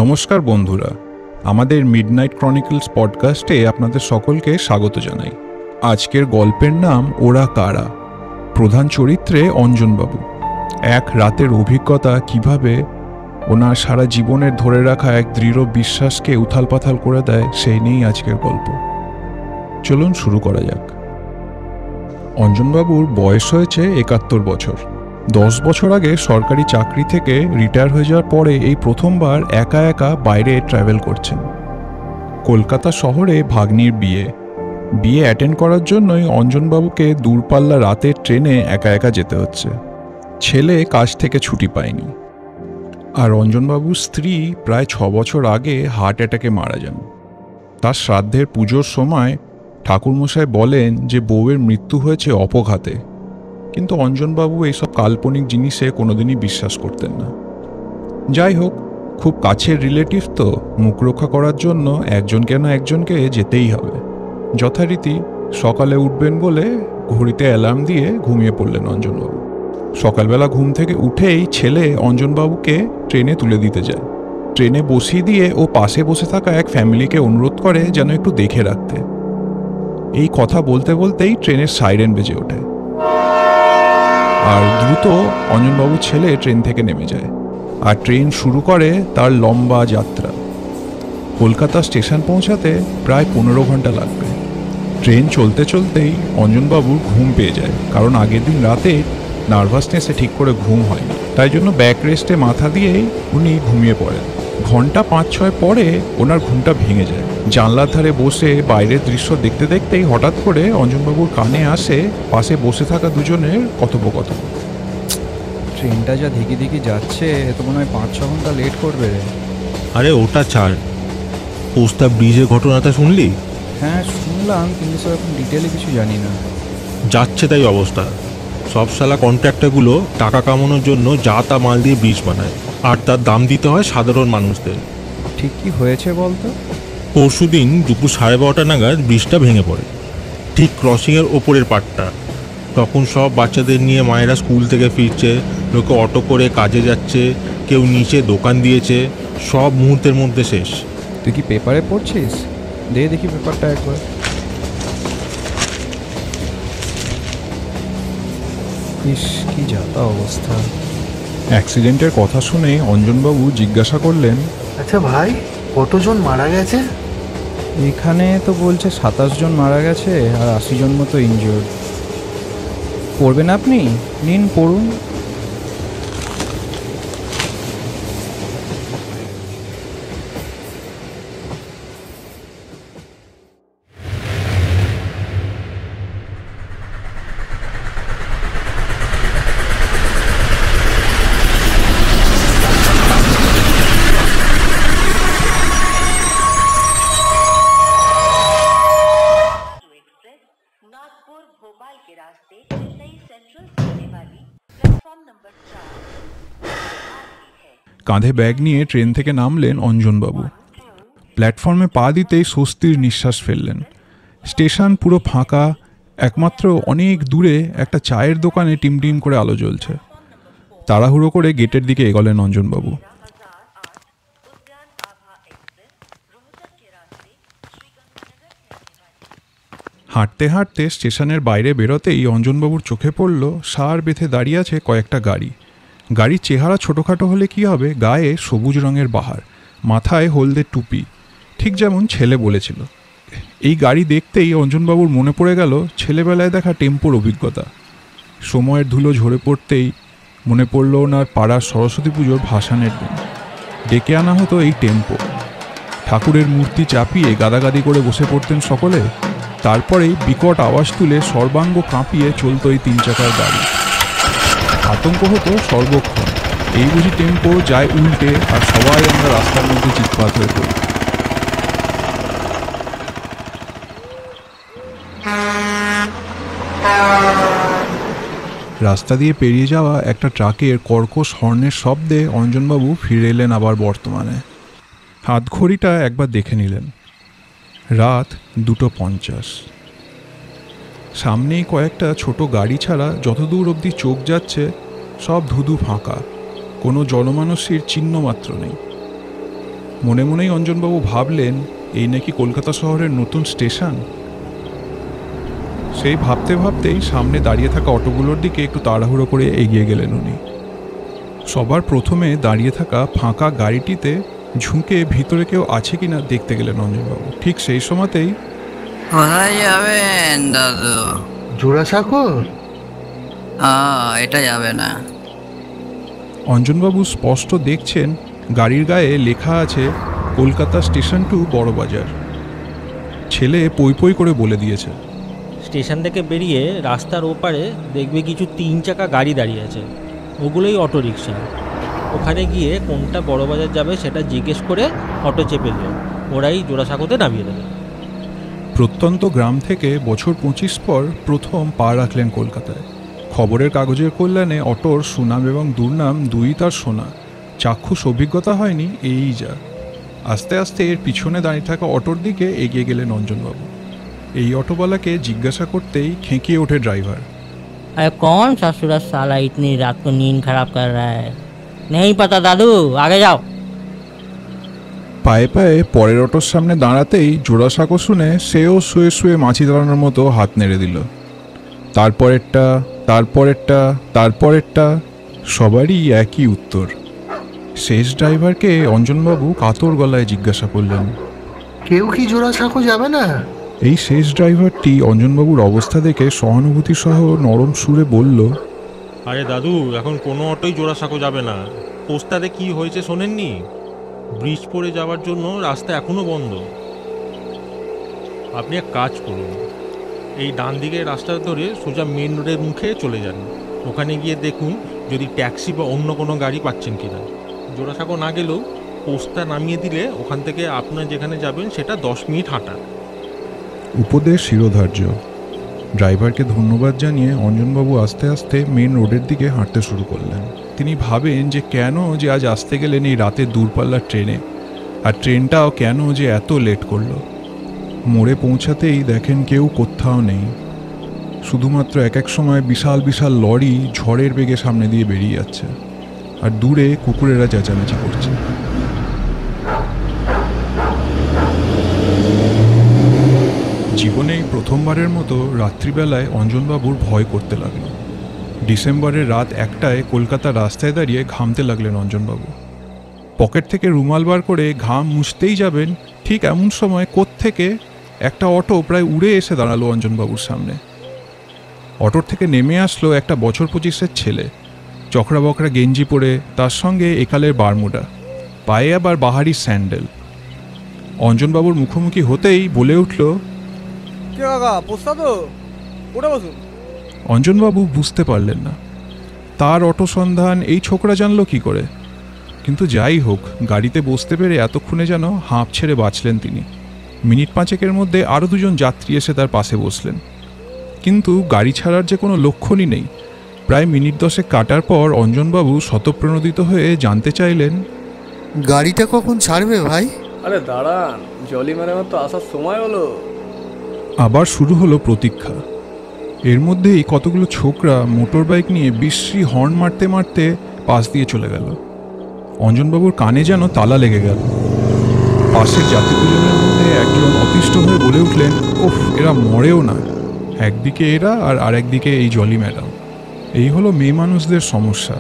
নমস্কার বন্ধুরা, আমাদের মিডনাইট ক্রনিকলস পডকাস্টে আপনাদের সকলকে স্বাগত জানাই। আজকের গল্পের নাম ওরা কারা। প্রধান চরিত্রে অঞ্জনবাবু। এক রাতের অভিজ্ঞতা কিভাবে ওনার সারা জীবনের ধরে রাখা এক দৃঢ় বিশ্বাসকে উথালপাথাল করে দেয়, সেই নিয়েই আজকের গল্প। চলুন শুরু করা যাক। অঞ্জনবাবুর বয়স হয়েছে ৭১ বছর। 10 বছর আগে সরকারি চাকরি থেকে রিটায়ার হয়ে যাওয়ার পরে এই প্রথমবার একা একা বাইরে ট্রাভেল করছেন। কলকাতা শহরে ভাগ্নির বিয়ে অ্যাটেন্ড করার জন্যই অঞ্জনবাবুকে দূরপাল্লা রাতের ট্রেনে একা একা যেতে হচ্ছে। ছেলে কাজ থেকে ছুটি পায়নি। আর অঞ্জনবাবুর স্ত্রী প্রায় 6 বছর আগে হার্ট অ্যাটাকে মারা যান। তার শ্রাদ্ধের পুজোর সময় ঠাকুরমশাই বলেন যে বউয়ের মৃত্যু হয়েছে অপঘাতে, কিন্তু অঞ্জনবাবু এইসব কাল্পনিক জিনিসে কোনোদিনই বিশ্বাস করতেন না। যাই হোক, খুব কাছের রিলেটিভ তো, মুখ রক্ষা করার জন্য একজনকে না একজনকে যেতেই হবে। যথারীতি সকালে উঠবেন বলে ঘড়িতে অ্যালার্ম দিয়ে ঘুমিয়ে পড়লেন অঞ্জনবাবু। সকালবেলা ঘুম থেকে উঠেই ছেলে অঞ্জনবাবুকে ট্রেনে তুলে দিতে যায়। ট্রেনে বসিয়ে দিয়ে ও পাশে বসে থাকা এক ফ্যামিলিকে অনুরোধ করে যেন একটু দেখে রাখতে। এই কথা বলতে বলতেই ট্রেনের সাইরেন বেজে ওঠে আর দ্রুত অঞ্জনবাবুর ছেলে ট্রেন থেকে নেমে যায়। আর ট্রেন শুরু করে তার লম্বা যাত্রা। কলকাতা স্টেশন পৌঁছাতে প্রায় 15 ঘন্টা লাগবে। ট্রেন চলতে চলতেই অঞ্জনবাবুর ঘুম পেয়ে যায়, কারণ আগের দিন রাতে নার্ভাসনেসে ঠিক করে ঘুম হয়নি। তাই জন্য ব্যাক রেস্টে মাথা দিয়েই উনি ঘুমিয়ে পড়েন। ঘন্টা 5-6 পরে ওনার ঘুমটা ভেঙে যায়। জানলার ধারে বসে বাইরের দৃশ্য দেখতে দেখতেই হঠাৎ করে অঞ্জনবাবুর কানে আসে পাশে বসে থাকা দুজনের কথোপকথন। ট্রেনটা যা ধীকে ধীকে যাচ্ছে, তো মনে হয় 5-6 ঘন্টা লেট করবে রে। আরে ওটা ছাড়, পোস্তা ব্রিজের ঘটনাটা শুনলি? হ্যাঁ শুনলাম, কিন্তু স্যার এখন ডিটেলে কিছু জানি না। যাচ্ছে তাই অবস্থা। সব শালা কন্ট্রাক্টরগুলো টাকা কামানোর জন্য যা তা মাল দিয়ে ব্রিজ বানায়, আর তার দাম দিতে হয় সাধারণ মানুষদের। ঠিক কি হয়েছে বলতো? পরশু দিন দুপুর 12:30 নাগাদ ব্রিজটা ভেঙে পড়ে, ঠিক ক্রসিংয়ের ওপরের পার্টটা। তখন সব বাচ্চাদের নিয়ে মায়েরা স্কুল থেকে ফিরছে, লোকে অটো করে কাজে যাচ্ছে, কেউ নিচে দোকান দিয়েছে, সব মুহূর্তের মধ্যে শেষ। তুই কি পেপারে পড়ছিস? দেখি পেপারটা একবার। ইস, কি যাতা অবস্থা। অ্যাক্সিডেন্টের কথা শুনে অঞ্জনবাবু জিজ্ঞাসা করলেন, আচ্ছা ভাই, কতজন মারা গেছে? এখানে তো বলছে 27 জন মারা গেছে আর 80 জন মতো ইনজিওর্ড। পড়বেন আপনি? নিন পড়ুন। भोपाल के रास्ते चेन्नई सेंट्रल से आने वाली प्लेटफॉर्म नंबर 4 है। কাঁধে ব্যাগ নিয়ে ট্রেন থেকে নামলেন অঞ্জনবাবু। প্ল্যাটফর্মে পা দিতেই স্বস্তির নিঃশ্বাস ফেললেন। স্টেশন পুরো ফাঁকা, একমাত্র অনেক দূরে একটা চায়ের দোকানে টিমটিম করে আলো জ্বলছে। তাড়াহুড়ো করে গেটের দিকে এগোলেন অঞ্জনবাবু। হাঁটতে হাঁটতে স্টেশনের বাইরে বেরোতেই অঞ্জনবাবুর চোখে পড়ল সার বেঁধে দাঁড়িয়ে আছে কয়েকটা গাড়ি। গাড়ির চেহারা ছোটোখাটো হলে কি হবে, গায়ে সবুজ রঙের বাহার, মাথায় হলদে টুপি, ঠিক যেমন ছেলে বলেছিল। এই গাড়ি দেখতেই অঞ্জনবাবুর মনে পড়ে গেল ছেলেবেলায় দেখা টেম্পোর অভিজ্ঞতা। সময়ের ধুলো ঝরে পড়তেই মনে পড়ল ওনার পাড়ার সরস্বতী পুজোর ভাসানের দিন। ডেকে আনা হতো এই টেম্পো। ঠাকুরের মূর্তি চাপিয়ে গাদাগাদি করে বসে পড়তেন সকলে। তারপরেই বিকট আওয়াজ তুলে সর্বাঙ্গ কাঁপিয়ে চলতো এই 3 চাকার গাড়ি। আতঙ্ক হতো সর্বক্ষণ, এই বুঝি টেম্পো যায় উল্টে আর সবাই আমরা রাস্তার মধ্যে চিৎপাত হয়ে পড়ি। রাস্তা দিয়ে পেরিয়ে যাওয়া একটা ট্রাকের কর্কশ হর্নের শব্দে অঞ্জনবাবু ফিরে এলেন আবার বর্তমানে। হাত ঘড়িটা একবার দেখে নিলেন। রাত 2:50। সামনেই কয়েকটা ছোট গাড়ি ছাড়া যতদূর অবধি চোখ যাচ্ছে সব ধুধু ফাঁকা, কোনো জনমানসের চিহ্ন মাত্র নেই। মনে মনেই অঞ্জনবাবু ভাবলেন, এই নাকি কলকাতা শহরের নতুন স্টেশন। সেই ভাবতে ভাবতেই সামনে দাঁড়িয়ে থাকা অটোগুলোর দিকে একটু তাড়াহুড়ো করে এগিয়ে গেলেন উনি। সবার প্রথমে দাঁড়িয়ে থাকা ফাঁকা গাড়িটিতে ঝুঁকে ভিতরে কেউ আছে কিনা দেখতে গেলেন অঞ্জনবাবু। ঠিক সেই সময়তেই, কোথায় যাবেন দাদু? জোড়াসাঁকোর? এটা যাবে না। অঞ্জনবাবু স্পষ্ট দেখছেন গাড়ির গায়ে লেখা আছে কলকাতা স্টেশন টু বড়বাজার। ছেলে পই পই করে বলে দিয়েছে। স্টেশন থেকে বেরিয়ে রাস্তার ওপারে দেখবে কিছু 3 চাকা গাড়ি দাঁড়িয়ে আছে, ওগুলোই অটো রিক্সা। ওখানে গিয়ে কোনটা বড়বাজার যাবে সেটা জিজ্ঞেস করে অটো চেপে নিও, ওরাই জোড়াসাঁকোতে নামিয়ে দেবে। প্রত্যন্ত গ্রাম থেকে বছর 25 পর প্রথম পা রাখলেন কলকাতায়। খবরের কাগজের কল্যাণে অটোর সুনাম এবং দুর্নাম দুই তার শোনা, চাক্ষুষ অভিজ্ঞতা হয়নি এই যা। আস্তে আস্তে এর পিছনে দাঁড়িয়ে থাকা অটোর দিকে এগিয়ে গেলেন অঞ্জনবাবু। এই অটোওয়ালাকে জিজ্ঞাসা করতেই খেঁকিয়ে ওঠে ড্রাইভার। अरे कौन सा सूरज साला इतनी रात को नींद खराब कर रहा है? नहीं पता दादू, आगे जाओ। পায়ে পায়ে পরের অটোর সামনে দাঁড়াতেই জোড়াসাঁকো শুনে সেও শুয়ে শুয়ে মাছি দাঁড়ানোর মতো হাত নেড়ে দিল। তারপরেরটা, তারপরেরটা, তারপরেরটা, সবারই একই উত্তর। শেষ ড্রাইভারকে অঞ্জনবাবু কাতর গলায় জিজ্ঞাসা করলেন, কেউ কি জোড়াসাঁকো যাবে না? এই শেষ ড্রাইভারটি অঞ্জনবাবুর অবস্থা দেখে সহানুভূতি সহ নরম সুরে বলল, আরে দাদু, এখন কোনো অটোই জোড়াসাঁকো যাবে না। পোস্টারে কি হয়েছে শোনেননি? ব্রিজ পড়ে যাওয়ার জন্য রাস্তা এখনো বন্ধ। আপনি এক কাজ করুন, এই ডান দিকের রাস্তা ধরে সোজা মেন রোডের মুখে চলে যান। ওখানে গিয়ে দেখুন যদি ট্যাক্সি বা অন্য কোনো গাড়ি পাচ্ছেন কিনা। জোড়াসাঁকো না গেলেও পোস্টার নামিয়ে দিলে ওখান থেকে আপনার যেখানে যাবেন সেটা 10 মিনিট হাঁটা। উপদেশ শিরোধার্য। ড্রাইভারকে ধন্যবাদ জানিয়ে অঞ্জনবাবু আস্তে আস্তে মেন রোডের দিকে হাঁটতে শুরু করলেন। তিনি ভাবেন যে কেন যে আজ আসতে গেলেন এই রাতের দূরপাল্লার ট্রেনে, আর ট্রেনটাও কেন যে এত লেট করলো। মোড়ে পৌঁছাতেই দেখেন কেউ কোথাও নেই, শুধুমাত্র এক এক সময় বিশাল বিশাল লরি ঝড়ের বেগে সামনে দিয়ে বেরিয়ে যাচ্ছে, আর দূরে কুকুরেরা চেঁচামেচি করছে। জীবনে এই প্রথমবারের মতো রাত্রিবেলায় অঞ্জনবাবুর ভয় করতে লাগলো। ডিসেম্বরের রাত 1টায় কলকাতার রাস্তায় দাঁড়িয়ে ঘামতে লাগলেন অঞ্জনবাবু। পকেট থেকে রুমাল বার করে ঘাম মুছতেই যাবেন, ঠিক এমন সময় কোত্থেকে একটা অটো প্রায় উড়ে এসে দাঁড়ালো অঞ্জনবাবুর সামনে। অটোর থেকে নেমে আসলো একটা বছর 25-এর ছেলে, চকরা বকরা গেঞ্জি পরে, তার সঙ্গে একালের বারমুডা, পায়ে আবার বাহারি স্যান্ডেল। অঞ্জনবাবুর মুখোমুখি হতেই বলে উঠল, অঞ্জনবাবু বুঝতে পারলেন না তার অটো সন্ধান এই ছোকরা জানলো কি করে। কিন্তু যাই হোক, গাড়িতে বসতে পেরে এতক্ষণে যেন হাঁপ ছেড়ে বাঁচলেন তিনি। মিনিট 5-এর মধ্যে আরও 2জন যাত্রী এসে তার পাশে বসলেন, কিন্তু গাড়ি ছাড়ার যে কোনো লক্ষণই নেই। প্রায় মিনিট 10 কাটার পর অঞ্জনবাবু স্বতঃপ্রণোদিত হয়ে জানতে চাইলেন, গাড়িটা কখন ছাড়বে ভাই? আরে দাঁড়ান, জলি ম্যাডামের তো আসার সময় হলো। আবার শুরু হলো প্রতীক্ষা। এর মধ্যেই কতগুলো ছোকরা মোটর বাইক নিয়ে বিশ্রী হর্ন মারতে মারতে পাশ দিয়ে চলে গেল। অঞ্জনবাবুর কানে যেন তালা লেগে গেল। পাশের যাত্রী দুজনের মধ্যে একজন অতিষ্ঠ হয়ে বলে উঠলেন, ওফ, এরা মরেও না। একদিকে এরা আর আরেকদিকে এই জলি ম্যাডাম। এই হলো মেয়ে মানুষদের সমস্যা,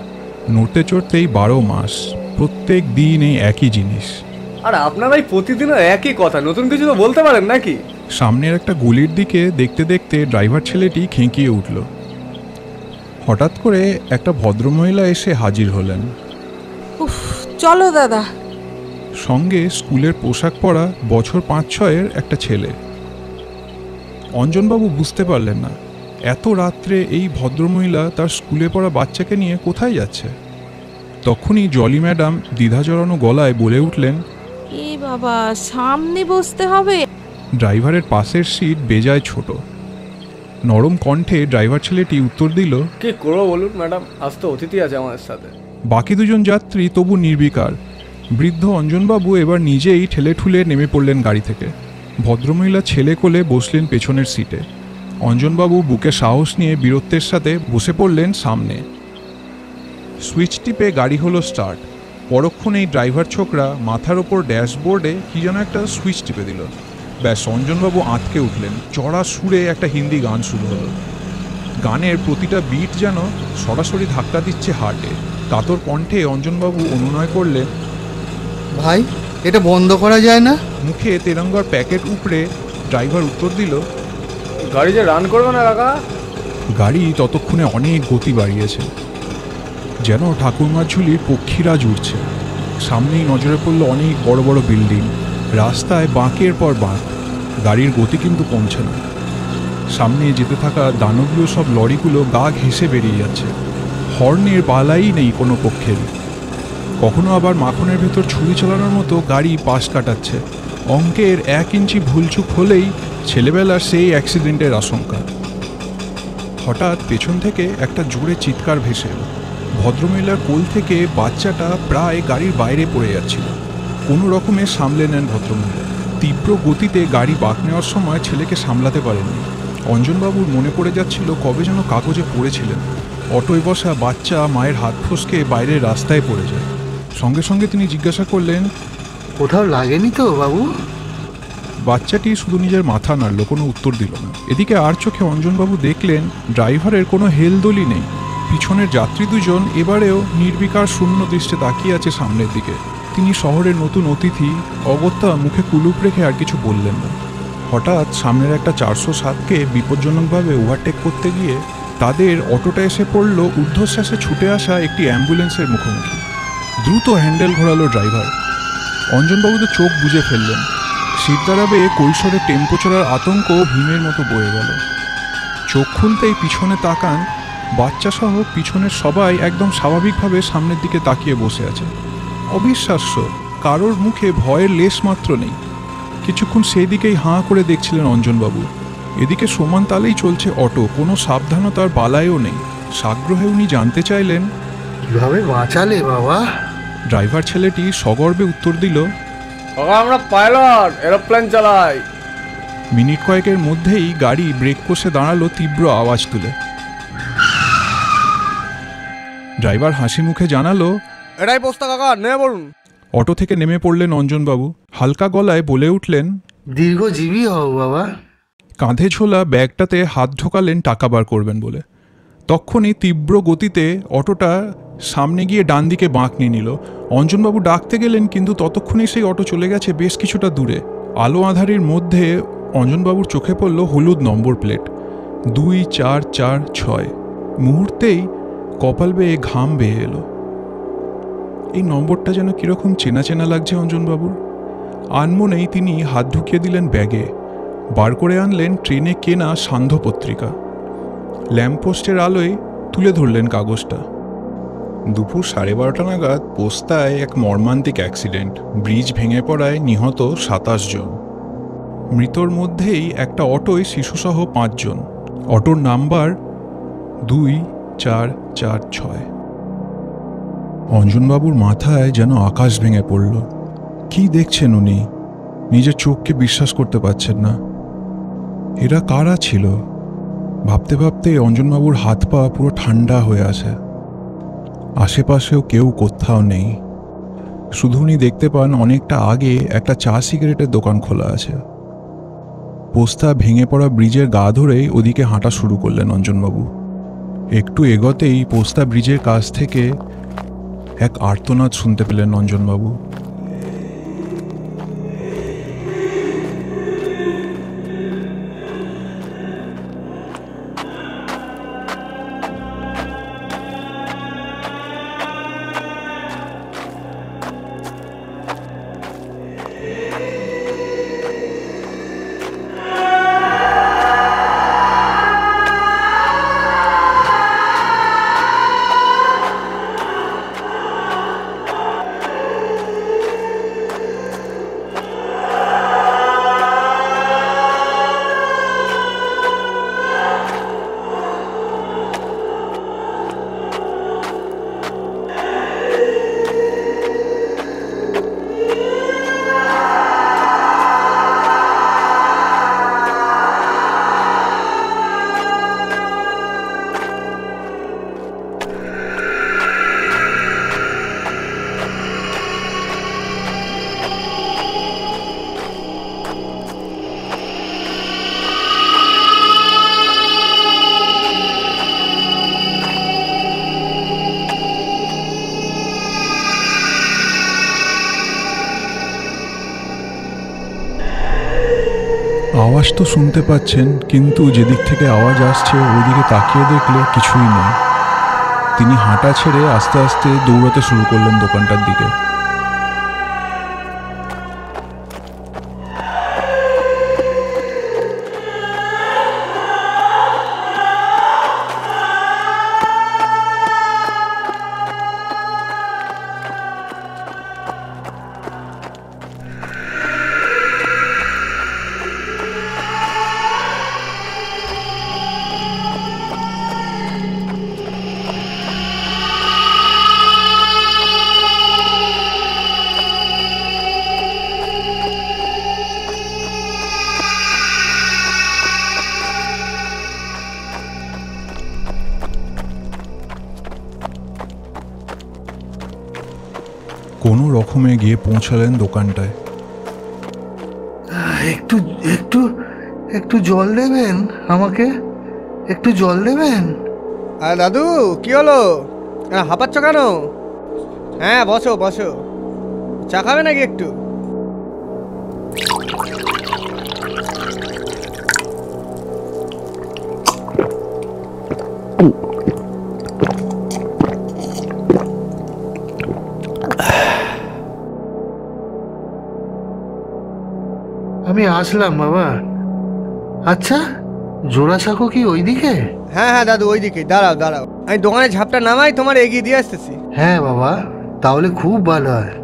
নড়তে চড়তেই 12 মাস, প্রত্যেক দিন এই একই জিনিস। আর আপনারাই প্রতিদিনও একই কথা, নতুন কিছু তো বলতে পারেন নাকি? সামনের একটা গলির দিকে দেখতে দেখতে ড্রাইভার ছেলেটি খেঁকিয়ে উঠল। হঠাৎ করে একটা ভদ্রমহিলা এসে হাজির হলেন। উফ, চলো দাদা। সঙ্গে স্কুলের পোশাক পরা বছর 5-6-এর একটা ছেলে। অঞ্জনবাবু বুঝতে পারলেন না এত রাত্রে এই ভদ্রমহিলা তার স্কুলে পড়া বাচ্চাকে নিয়ে কোথায় যাচ্ছে। তখনই জলি ম্যাডাম দ্বিধা জড়ানো গলায় বলে উঠলেন, এ বাবা, সামনে বসতে হবে। ড্রাইভারের পাশের সিট বেজায় ছোট। নরম কণ্ঠে ড্রাইভার ছেলেটি উত্তর দিল, কি করবো বলুন ম্যাডাম, আজ তো অতিথি আছে আমাদের সাথে। বাকি 2জন যাত্রী তবু নির্বিকার। বৃদ্ধ অঞ্জনবাবু এবার নিজেই ঠেলে ঠুলে নেমে পড়লেন গাড়ি থেকে। ভদ্রমহিলা ছেলে কোলে বসলেন পেছনের সিটে। অঞ্জনবাবু বুকে সাহস নিয়ে বীরত্বের সাথে বসে পড়লেন সামনে। সুইচ টিপে গাড়ি হলো স্টার্ট। পরক্ষণেই ড্রাইভার ছোকরা মাথার ওপর ড্যাশবোর্ডে কি যেন একটা সুইচ টিপে দিল। ব্যাস, অঞ্জনবাবু আঁতকে উঠলেন। চড়া সুরে একটা হিন্দি গান শুরু হলো। গানের প্রতিটা বিট যেন সরাসরি ধাক্কা দিচ্ছে হার্টে। কাতর কণ্ঠে অঞ্জনবাবু অনুনয় করলেন, ভাই এটা বন্ধ করা যায় না? মুখে তেরঙ্গার প্যাকেট উপরে ড্রাইভার উত্তর দিল, গাড়ি যে রান করবে না কাকা। গাড়ি ততক্ষণে অনেক গতি বাড়িয়েছে, যেন ঠাকুরমার ঝুলির পক্ষীরা জুড়ছে। সামনেই নজরে পড়ল অনেক বড় বড় বিল্ডিং। রাস্তায় বাঁকের পর বাঁক। গাড়ির গতি কিন্তু কমছে না। সামনে যেতে থাকা দানবীয় সব লরিগুলো গা ঘেঁষে বেরিয়ে যাচ্ছে। হর্নের বালাই নেই কোনো পক্ষের। কখনো আবার মাখনের ভেতর ছুরি চালানোর মতো গাড়ি পাশ কাটাচ্ছে। অঙ্কের 1 ইঞ্চি ভুলচুক হলেই ছেলেবেলার সেই অ্যাক্সিডেন্টের আশঙ্কা। হঠাৎ পেছন থেকে একটা জোরে চিৎকার ভেসে এলো। ভদ্রমহিলার কোল থেকে বাচ্চাটা প্রায় গাড়ির বাইরে পড়ে যাচ্ছিল। কোনো রকমে সামলে নেন ভদ্রমহিলা। তীব্র গতিতে গাড়ি বাঁক নেওয়ার সময় ছেলেকে সামলাতে পারেননি। অঞ্জনবাবুর মনে পড়ে যাচ্ছিল কবে যেন কাগজে পড়েছিলেন অটোয় বসা বাচ্চা মায়ের হাত ফসকে বাইরের রাস্তায় পড়ে যায়। সঙ্গে সঙ্গে তিনি জিজ্ঞাসা করলেন, কোথাও লাগেনি তো বাবু? বাচ্চাটি শুধু নিজের মাথা নাড়ল, কোনো উত্তর দিল না। এদিকে আর চোখে অঞ্জনবাবু দেখলেন ড্রাইভারের কোনো হেলদোলই নেই। পিছনের যাত্রী দুজন এবারেও নির্বিকার শূন্য দৃষ্টে তাকিয়ে আছে সামনের দিকে। তিনি শহরের নতুন অতিথি, অগত্যা মুখে কুলুপ রেখে আর কিছু বললেন না। হঠাৎ সামনের একটা 407কে বিপজ্জনকভাবে ওভারটেক করতে গিয়ে তাদের অটোটা এসে পড়ল ঊর্ধ্বশ্বাসে ছুটে আসা একটি অ্যাম্বুলেন্সের মুখোমুখি। দ্রুত হ্যান্ডেল ঘোরালো ড্রাইভার। অঞ্জনবাবু তো চোখ বুজে ফেললেন। সিদ্ধারা বেয়ে কৈশোরে টেম্পো চড়ার আতঙ্ক ভীমের মতো বয়ে গেল। চোখ খুলতেই পিছনে তাকান, বাচ্চাসহ পিছনের সবাই একদম স্বাভাবিকভাবে সামনের দিকে তাকিয়ে বসে আছে। অবিশ্বাস্য, কারোর মুখে ভয়ের লেশ মাত্র নেই। কিছুক্ষণ সেই দিকেই হাঁ করে দেখছিলেন অঞ্জনবাবু। এদিকে সমান তালেই চলছে অটো, কোনো সাবধানতার বালায়ও নেই। সাগ্রহে উনি জানতে চাইলেন, কিভাবে বাঁচালে বাবা? ড্রাইভার ছেলেটি সগর্বে উত্তর দিল, আমরা পাইলট, এরোপ্লেন চালাই। মিনিট কয়েকের মধ্যেই গাড়ি ব্রেক কষে দাঁড়ালো তীব্র আওয়াজ তুলে। ড্রাইভার হাসি মুখে জানালো, এটাই পোস্তা কাকা, নেমে পড়ুন। অটো থেকে নেমে পড়লেন অঞ্জনবাবু। হালকা গলায় বলে উঠলেন, দীর্ঘজীবী হও বাবা। কাঁধে ঝোলা ব্যাগটাতে হাত ঢোকালেন টাকা বার করবেন বলে। তখনই তীব্র গতিতে অটোটা সামনে গিয়ে ডান দিকে বাঁক নিয়ে নিল। অঞ্জনবাবু ডাকতে গেলেন, কিন্তু ততক্ষণে সেই অটো চলে গেছে বেশ কিছুটা দূরে। আলো আঁধারির মধ্যে অঞ্জনবাবুর চোখে পড়ল হলুদ নম্বর প্লেট 2446। মুহূর্তেই কপাল বেয়ে ঘাম বেয়ে এলো। এই নম্বরটা যেন কীরকম চেনা চেনা লাগছে অঞ্জনবাবুর। আনমনেই তিনি হাত ঢুকিয়ে দিলেন ব্যাগে। বার করে আনলেন ট্রেনে কেনা সান্ধ্য পত্রিকা। ল্যাম্পপোস্টের আলোয় তুলে ধরলেন কাগজটা। দুপুর 12:30 নাগাদ পোস্তায় এক মর্মান্তিক অ্যাক্সিডেন্ট। ব্রিজ ভেঙে পড়ায় নিহত 27 জন। মৃতর মধ্যেই একটা অটোয় শিশুসহ 5 জন। অটোর নাম্বার 2446। অঞ্জনবাবুর মাথায় যেন আকাশ ভেঙে পড়ল। কি দেখছেন উনি? নিজের চোখকে বিশ্বাস করতে পারছেন না। এরা কারা ছিল? ভাবতে ভাবতে অঞ্জনবাবুর হাত পা পুরো ঠান্ডা হয়ে আসে। আশেপাশেও কেউ কোথাও নেই। শুধু উনি দেখতে পান অনেকটা আগে একটা চা সিগারেটের দোকান খোলা আছে। পোস্তা ভেঙে পড়া ব্রিজের গা ধরেই ওদিকে হাঁটা শুরু করলেন অঞ্জনবাবু। একটু এগোতেই পোস্তা ব্রিজের কাছ থেকে এক আর্তনাদ শুনতে পেলেন অঞ্জনবাবু। আওয়াজ তো শুনতে পাচ্ছেন, কিন্তু যেদিক থেকে আওয়াজ আসছে ওইদিকে তাকিয়ে দেখলে কিছুই নেই। তিনি হাঁটা ছেড়ে আস্তে আস্তে দৌড়াতে শুরু করলেন দোকানটার দিকে। কোনো রকমে গিয়ে পৌঁছালেন দোকানটায়। একটু একটু একটু জল দেবেন আমাকে, একটু জল দেবেন। দাদু কি হলো, হাঁপাচ্ছ কেন? হ্যাঁ বসো বসো, চা খাবে নাকি একটু? আমি আসলাম বাবা। আচ্ছা, জোড়াসাঁকো কি ওইদিকে? হ্যাঁ হ্যাঁ দাদু ওইদিকে। দাঁড়াও দাঁড়াও, আমি দোকানে ঝাপটা নামাই, তোমার এগিয়ে দিয়ে আসতেছি। হ্যাঁ বাবা, তাহলে খুব ভালো হয়।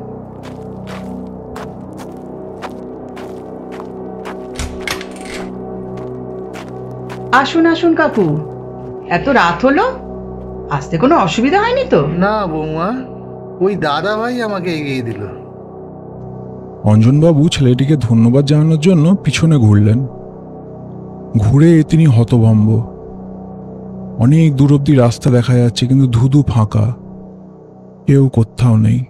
আসুন আসুন কাকু, এত রাত হলো, আসতে কোনো অসুবিধা হয়নি তো? না বৌমা, ওই দাদা ভাই আমাকে এগিয়ে দিল। অঞ্জনবাবু ছেলেটিকে ধন্যবাদ জানানোর জন্য পিছনে ঘুরলেন। ঘুরে তিনি হতভম্ব। অনেক দূর অব্দি রাস্তা দেখা যাচ্ছে, কিন্তু ধুধু ফাঁকা, কেউ কোথাও নেই।